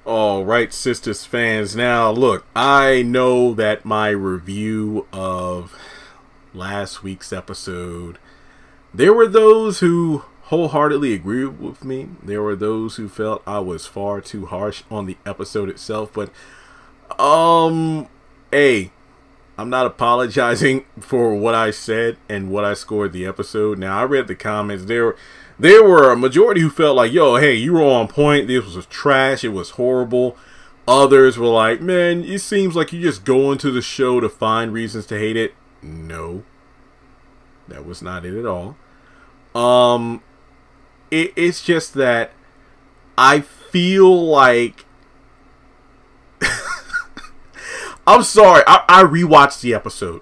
All right, Sistas fans. Now, look, I know that my review of last week's episode, there were those who wholeheartedly agreed with me. There were those who felt I was far too harsh on the episode itself. But, hey, I'm not apologizing for what I said and what I scored the episode. Now, I read the comments. There were a majority who felt like, yo, hey, you were on point. This was trash. It was horrible. Others were like, man, it seems like you just go into the show to find reasons to hate it. No, that was not it at all. It's just that I feel like I'm sorry. I rewatched the episode.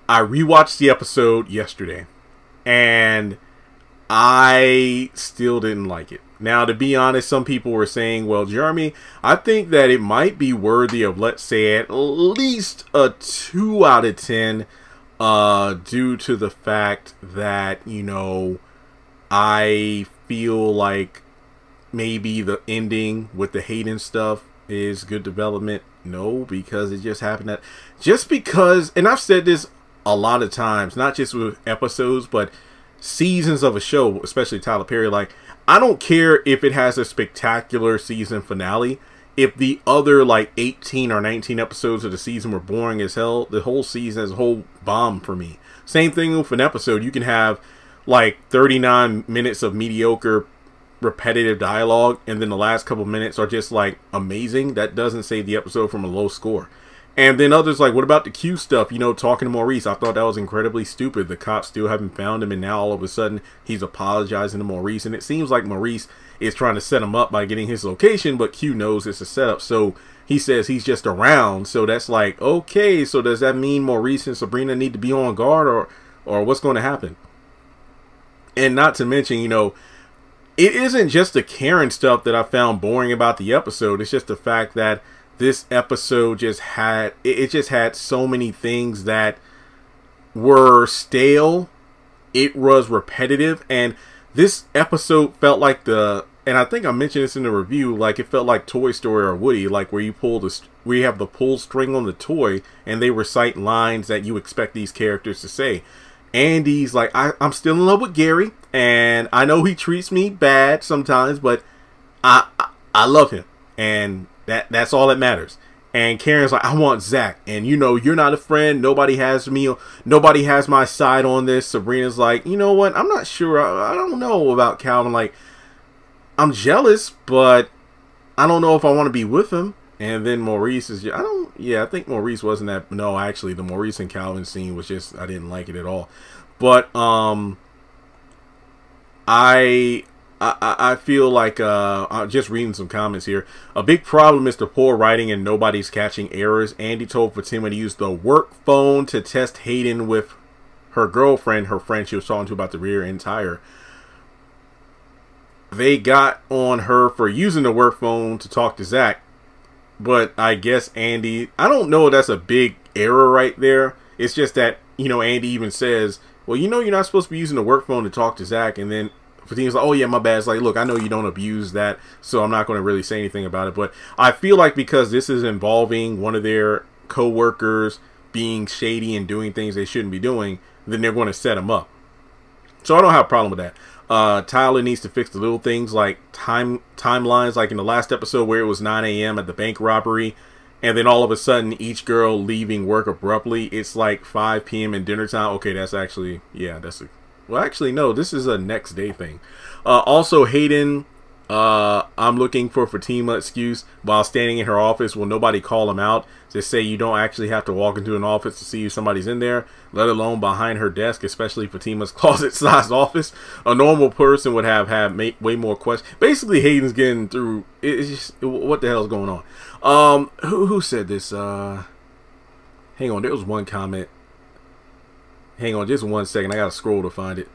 I rewatched the episode yesterday. And I still didn't like it. Now, to be honest, some people were saying, well, Jeremy, I think that it might be worthy of, let's say, at least a 2 out of 10 due to the fact that, you know, I feel like maybe the ending with the Hayden stuff is good development. No, because it just happened that just because, and I've said this a lot of times, not just with episodes, but seasons of a show, especially Tyler Perry. Like, I don't care if it has a spectacular season finale. If the other, like, 18 or 19 episodes of the season were boring as hell, the whole season is a whole bomb for me. Same thing with an episode. You can have, like, 39 minutes of mediocre, repetitive dialogue, and then the last couple minutes are just, like, amazing. That doesn't save the episode from a low score. And then others like, what about the Q stuff? You know, talking to Maurice. I thought that was incredibly stupid. The cops still haven't found him, and now all of a sudden he's apologizing to Maurice. And it seems like Maurice is trying to set him up by getting his location, but Q knows it's a setup. So he says he's just around. So that's like, okay, so does that mean Maurice and Sabrina need to be on guard, or what's going to happen? And not to mention, you know, it isn't just the Karen stuff that I found boring about the episode. It's just the fact that this episode just had, it just had so many things that were stale. It was repetitive, and this episode felt like and I think I mentioned this in the review, like it felt like Toy Story or Woody, like where you have the pull string on the toy and they recite lines that you expect these characters to say. Andy's like, I'm still in love with Gary, and I know he treats me bad sometimes, but I love him, and that's all that matters. And Karen's like, I want Zach, and you know, you're not a friend. Nobody has me. Nobody has my side on this. Sabrina's like, you know what? I'm not sure. I don't know about Calvin. Like, I'm jealous, but I don't know if I want to be with him. And then Maurice is, I think Maurice wasn't that. No, actually, the Maurice and Calvin scene was just, I didn't like it at all. But I feel like, I'm just reading some comments here. A big problem is the poor writing and nobody's catching errors. Andy told Fatima to use the work phone to test Hayden with her girlfriend, her friend she was talking to about the rear end tire. They got on her for using the work phone to talk to Zach. But I guess Andy, I don't know if that's a big error right there. It's just that, you know, Andy even says, well, you know, you're not supposed to be using the work phone to talk to Zach. And then Fatima's like, oh yeah, my bad. It's like, look, I know you don't abuse that, so I'm not going to really say anything about it. But I feel like because this is involving one of their co-workers being shady and doing things they shouldn't be doing, then they're going to set him up. So I don't have a problem with that. Tyler needs to fix the little things like timelines, like in the last episode where it was 9 a.m. at the bank robbery, and then all of a sudden each girl leaving work abruptly, it's like 5 p.m. in dinner time. Okay, that's actually, yeah, well, actually, no, this is a next day thing. Also, Hayden, I'm looking for Fatima excuse while standing in her office. Will nobody call him out? Just say you don't actually have to walk into an office to see if somebody's in there, let alone behind her desk, especially Fatima's closet-sized office. A normal person would have way more questions. Basically, Hayden's getting through. It's just, what the hell is going on? Who said this? Hang on, there was one comment. Hang on just 1 second. I gotta scroll to find it.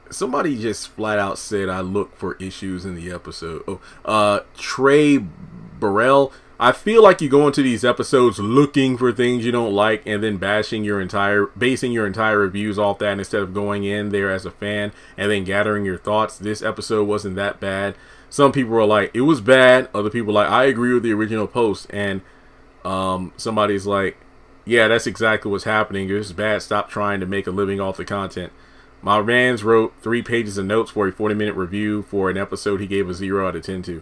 Somebody just flat out said I look for issues in the episode. Oh, Trey Burrell. I feel like you go into these episodes looking for things you don't like and then basing your entire reviews off that instead of going in there as a fan and then gathering your thoughts. This episode wasn't that bad. Some people were like, it was bad. Other people were like, I agree with the original post. And somebody's like, yeah, that's exactly what's happening. It's bad. Stop trying to make a living off the content. My Rans wrote 3 pages of notes for a 40-minute review for an episode he gave a 0 out of 10 to.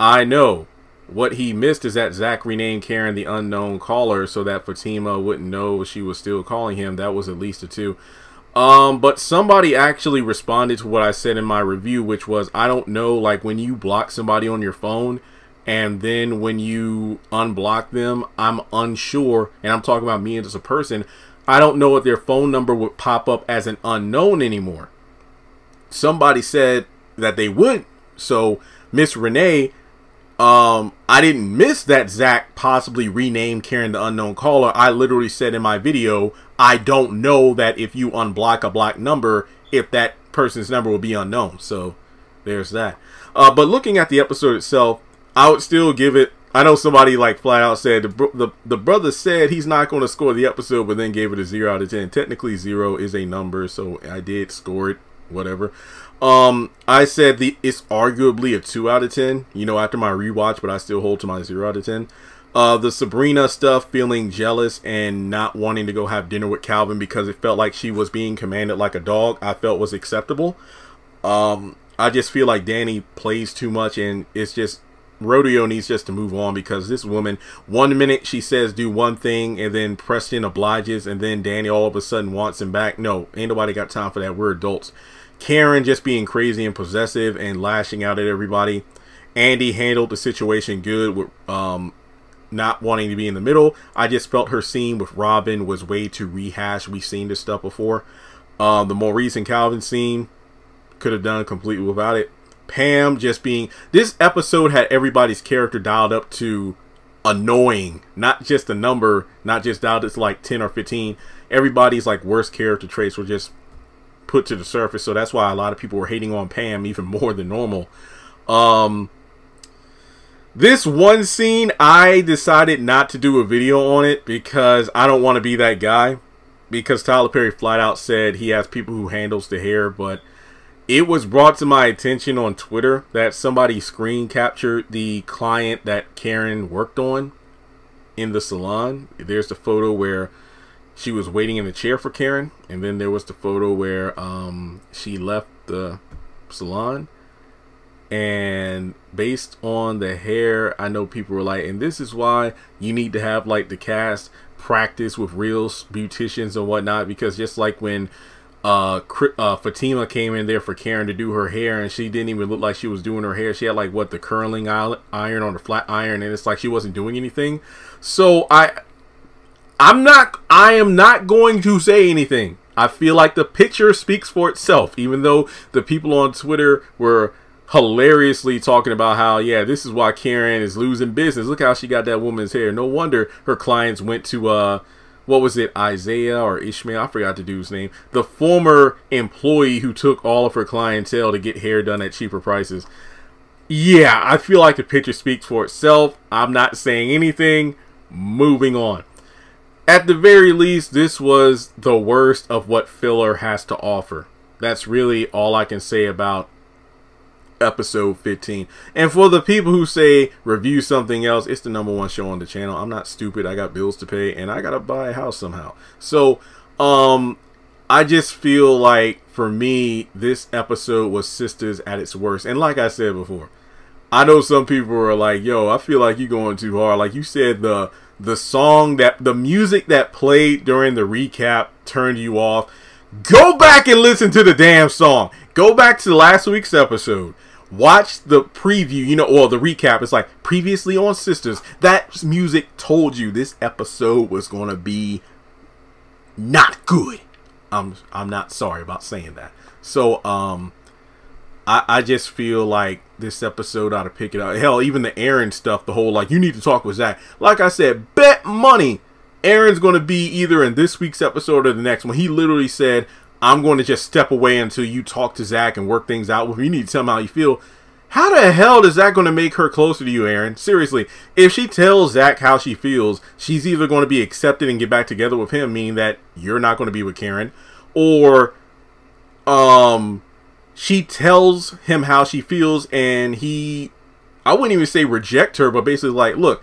I know. What he missed is that Zach renamed Karen the unknown caller so that Fatima wouldn't know she was still calling him. That was at least a 2. But somebody actually responded to what I said in my review, which was, I don't know, like when you block somebody on your phone and then when you unblock them, I'm unsure, and I'm talking about me as a person, I don't know if their phone number would pop up as an unknown anymore. Somebody said that they would. So Miss Renee, I didn't miss that Zach possibly renamed Karen the unknown caller. I literally said in my video, I don't know that if you unblock a blocked number, if that person's number will be unknown. So there's that. But looking at the episode itself, I would still give it. I know somebody like flat out said the brother said he's not going to score the episode, but then gave it a 0 out of 10. Technically 0 is a number, so I did score it, whatever. I said it's arguably a 2 out of 10, you know, after my rewatch, but I still hold to my 0 out of 10. The Sabrina stuff, feeling jealous and not wanting to go have dinner with Calvin because it felt like she was being commanded like a dog, I felt was acceptable. I just feel like Danny plays too much, and it's just, Rodeo needs just to move on, because this woman, 1 minute she says do one thing and then Preston obliges, and then Danny all of a sudden wants him back. No, ain't nobody got time for that. We're adults. Karen just being crazy and possessive and lashing out at everybody. Andy handled the situation good with not wanting to be in the middle. I just felt her scene with Robin was way too rehashed. We've seen this stuff before. The Maurice and Calvin scene could have done completely without it. Pam just being, this episode had everybody's character dialed up to annoying, not just a number, not just dialed to like 10 or 15. Everybody's like worst character traits were just put to the surface, so that's why a lot of people were hating on Pam even more than normal. This one scene, I decided not to do a video on it because I don't want to be that guy, because Tyler Perry flat out said he has people who handles the hair, but it was brought to my attention on Twitter that somebody screen captured the client that Karen worked on in the salon. There's the photo where she was waiting in the chair for Karen, and then there was the photo where she left the salon. And based on the hair, I know people were like, and this is why you need to have like the cast practice with real beauticians and whatnot, because just like when Fatima came in there for Karen to do her hair, and she didn't even look like she was doing her hair. She had like what, the curling iron on the flat iron, and it's like she wasn't doing anything. So I am not going to say anything. I feel like the picture speaks for itself, even though the people on Twitter were hilariously talking about how, yeah, this is why Karen is losing business. Look how she got that woman's hair. No wonder her clients went to what was it, Isaiah or Ishmael? I forgot the dude's name. The former employee who took all of her clientele to get hair done at cheaper prices. Yeah, I feel like the picture speaks for itself. I'm not saying anything. Moving on. At the very least, this was the worst of what filler has to offer. That's really all I can say about episode 15. And for the people who say review something else, it's the #1 show on the channel. I'm not stupid. I got bills to pay and I gotta buy a house somehow. So I just feel like for me this episode was Sistas at its worst. And like I said before, I know some people are like, yo, I feel like you're going too hard. Like you said, the music that played during the recap turned you off. Go back and listen to the damn song. Go back to last week's episode. Watch the preview, you know, or the recap. It's like previously on Sistas. That music told you this episode was going to be not good. I'm not sorry about saying that. So I just feel like this episode ought to pick it up. Hell, even the Aaron stuff, the whole like you need to talk with Zach. Like I said, bet money Aaron's going to be either in this week's episode or the next one. He literally said, I'm going to just step away until you talk to Zach and work things out with him. You need to tell him how you feel. How the hell is that going to make her closer to you, Aaron? Seriously, if she tells Zach how she feels, she's either going to be accepted and get back together with him, meaning that you're not going to be with Karen, or she tells him how she feels and he, I wouldn't even say reject her, but basically like, look,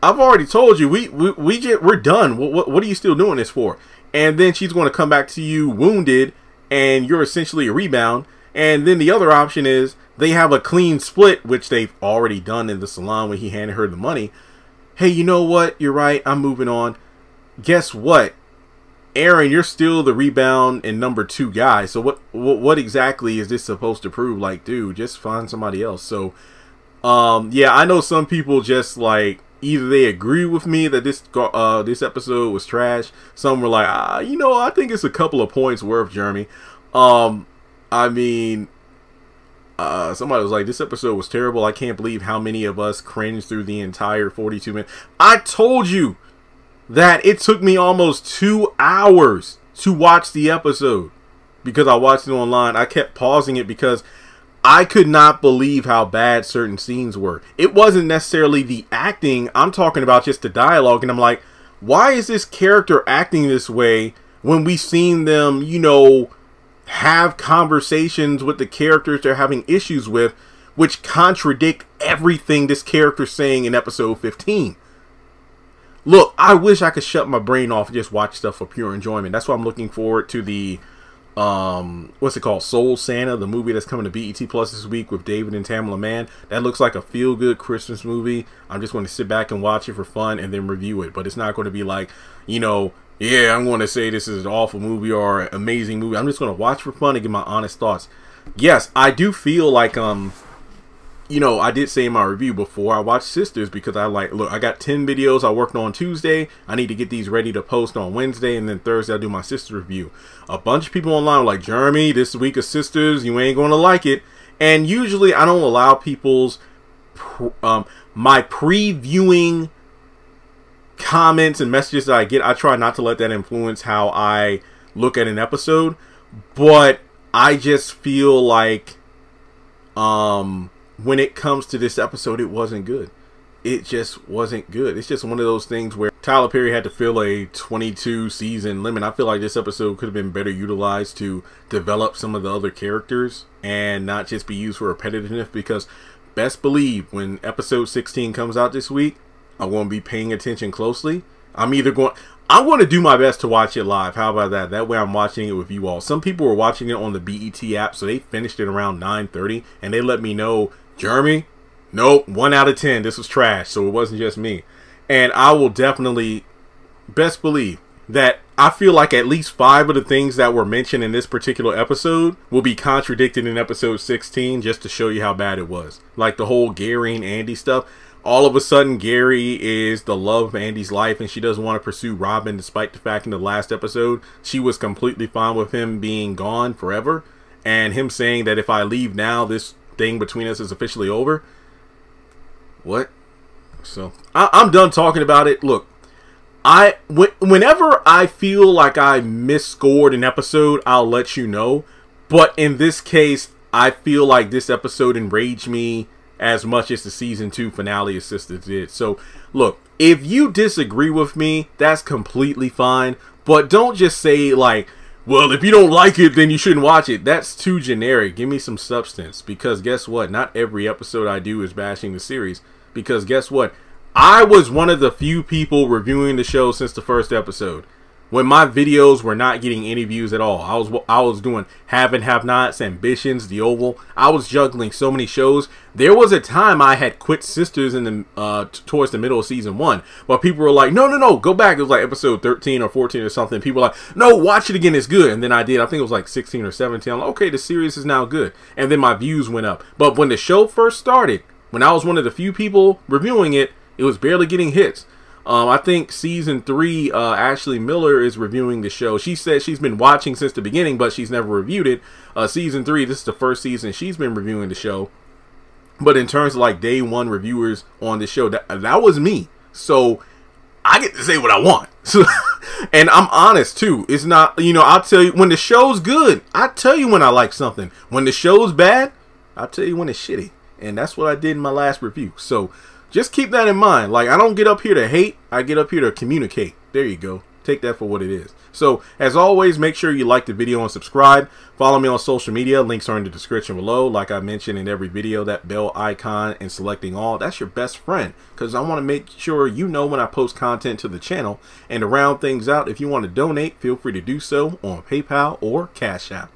I've already told you, we're done. What are you still doing this for? And then she's going to come back to you wounded, and you're essentially a rebound. And then the other option is they have a clean split, which they've already done in the salon when he handed her the money. Hey, you know what? You're right. I'm moving on. Guess what? Aaron, you're still the rebound and number 2 guy. So what exactly is this supposed to prove? Like, dude, just find somebody else. So, yeah, I know some people just like, either they agree with me that this episode was trash. Some were like, you know, I think it's a couple of points worth, Jeremy. I mean, somebody was like, this episode was terrible. I can't believe how many of us cringed through the entire 42 minutes. I told you that it took me almost 2 hours to watch the episode because I watched it online. I kept pausing it because I could not believe how bad certain scenes were. It wasn't necessarily the acting. I'm talking about just the dialogue. And I'm like, why is this character acting this way when we've seen them, you know, have conversations with the characters they're having issues with, which contradict everything this character's saying in episode 15. Look, I wish I could shut my brain off and just watch stuff for pure enjoyment. That's why I'm looking forward to the what's it called, Soul Santa, the movie that's coming to BET Plus this week with David and Tamela Mann. That looks like a feel-good Christmas movie. I'm just going to sit back and watch it for fun and then review it. But it's not going to be like, you know, yeah, I'm going to say this is an awful movie or an amazing movie. I'm just going to watch for fun and get my honest thoughts. Yes, I do feel like, you know, I did say in my review before I watched Sisters, because I like, look, I got 10 videos I worked on Tuesday. I need to get these ready to post on Wednesday, and then Thursday I'll do my Sisters review. A bunch of people online were like, Jeremy, this week of Sisters, you ain't going to like it. And usually I don't allow people's, my previewing comments and messages that I get. I try not to let that influence how I look at an episode. But I just feel like, when it comes to this episode, it wasn't good. It just wasn't good. It's just one of those things where Tyler Perry had to fill a 22 season limit. I feel like this episode could have been better utilized to develop some of the other characters and not just be used for repetitiveness, because best believe when episode 16 comes out this week, I'm going to be paying attention closely. I'm going to do my best to watch it live. How about that? That way I'm watching it with you all. Some people were watching it on the BET app, so they finished it around 9:30, and they let me know, Jeremy, nope, 1 out of 10, this was trash. So it wasn't just me. And I will definitely best believe that I feel like at least 5 of the things that were mentioned in this particular episode will be contradicted in episode 16, just to show you how bad it was. Like the whole Gary and Andy stuff. All of a sudden, Gary is the love of Andy's life, and she doesn't want to pursue Robin, despite the fact in the last episode she was completely fine with him being gone forever, and him saying that if I leave now, this thing between us is officially over. What? So I'm done talking about it. Look, whenever I feel like I misscored an episode, I'll let you know. But in this case, I feel like this episode enraged me as much as the season 2 finale of Sisters did. So look, if you disagree with me, that's completely fine. But don't just say like, well, if you don't like it, then you shouldn't watch it. That's too generic. Give me some substance. Because guess what? Not every episode I do is bashing the series. Because guess what? I was one of the few people reviewing the show since the first episode, when my videos were not getting any views at all. I was doing Have and Have Nots, Ambitions, The Oval. I was juggling so many shows. There was a time I had quit Sisters in the towards the middle of season 1, but people were like, no, go back. It was like episode 13 or 14 or something. People were like, no, watch it again, it's good. And then I did. I think it was like 16 or 17. I'm like, okay, the series is now good. And then my views went up. But when the show first started, when I was one of the few people reviewing it, it was barely getting hits. I think season 3, Ashley Miller is reviewing the show. She said she's been watching since the beginning, but she's never reviewed it. Season 3, this is the first season she's been reviewing the show. But in terms of like day 1 reviewers on the show, that was me. So I get to say what I want. So, and I'm honest too. It's not, you know, I'll tell you when the show's good. I tell you when I like something. When the show's bad, I'll tell you when it's shitty. And that's what I did in my last review. So just keep that in mind. Like, I don't get up here to hate. I get up here to communicate. There you go. Take that for what it is. So, as always, make sure you like the video and subscribe. Follow me on social media. Links are in the description below. Like I mentioned in every video, that bell icon and selecting all, that's your best friend. Because I want to make sure you know when I post content to the channel. And to round things out, if you want to donate, feel free to do so on PayPal or Cash App.